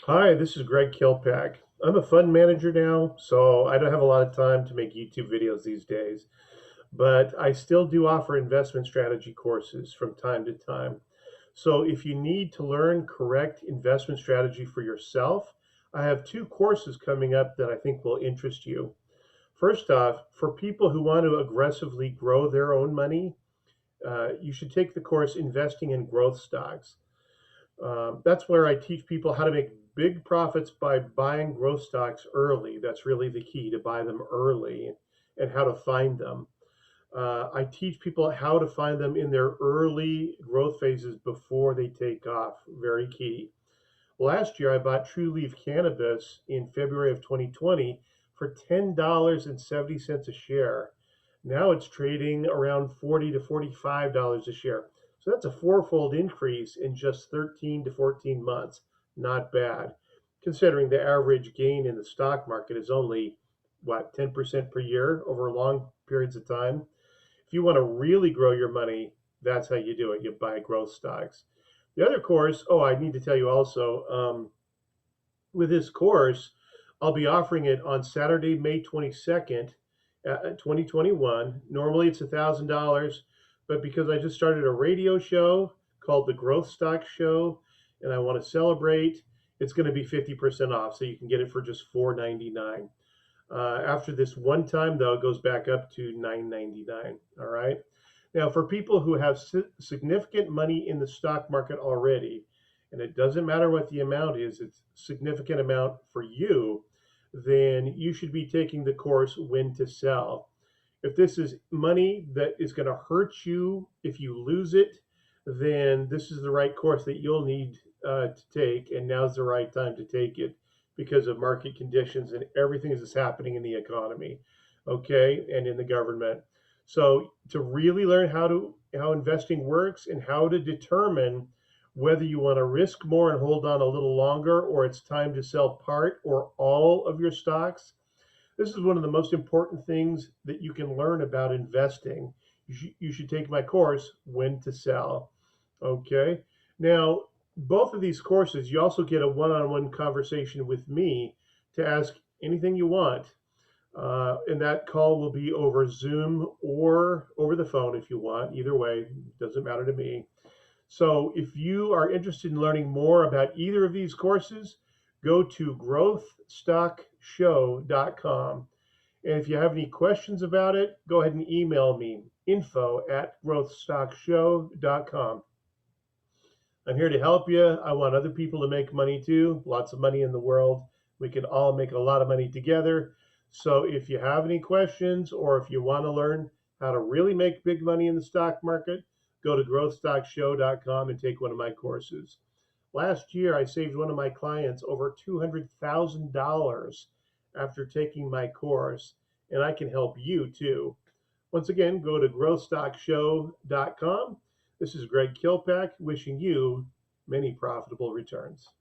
Hi, this is Greg Kilpack. I'm a fund manager now, so I don't have a lot of time to make YouTube videos these days, but I still do offer investment strategy courses from time to time. So if you need to learn correct investment strategy for yourself, I have two courses coming up that I think will interest you. First off, for people who want to aggressively grow their own money, you should take the course Investing in Growth Stocks. That's where I teach people how to make big profits by buying growth stocks early. That's really the key, to buy them early and how to find them. I teach people how to find them in their early growth phases before they take off. Very key. Last year, I bought True Leaf Cannabis in February of 2020 for $10.70 a share. Now it's trading around $40 to $45 a share. So that's a fourfold increase in just 13 to 14 months. Not bad, considering the average gain in the stock market is only, what, 10% per year over long periods of time. If you want to really grow your money, that's how you do it. You buy growth stocks. The other course, oh, I need to tell you also, with this course, I'll be offering it on Saturday, May 22nd, 2021. Normally it's $1,000, but because I just started a radio show called The Growth Stock Show, and I want to celebrate, it's going to be 50% off. So you can get it for just $4.99. After this one time, though, it goes back up to $9.99. All right. Now, for people who have significant money in the stock market already, and it doesn't matter what the amount is, it's a significant amount for you, then you should be taking the course When to Sell. If this is money that is going to hurt you if you lose it, then this is the right course that you'll need to take, and now's the right time to take it because of market conditions and everything that's happening in the economy, okay, and in the government. So to really learn how investing works and how to determine whether you want to risk more and hold on a little longer, or it's time to sell part or all of your stocks, this is one of the most important things that you can learn about investing. You should take my course, When to Sell. Okay. Now, both of these courses, you also get a one on one conversation with me to ask anything you want. And that call will be over Zoom or over the phone if you want. Either way, doesn't matter to me. So if you are interested in learning more about either of these courses, go to growthstockshow.com. And if you have any questions about it, go ahead and email me, info@growthstockshow.com. I'm here to help you. I want other people to make money too. Lots of money in the world. We can all make a lot of money together. So if you have any questions or if you want to learn how to really make big money in the stock market, go to growthstockshow.com and take one of my courses. Last year, I saved one of my clients over $200,000 after taking my course, and I can help you too. Once again, go to growthstockshow.com. This is Greg Kilpack wishing you many profitable returns.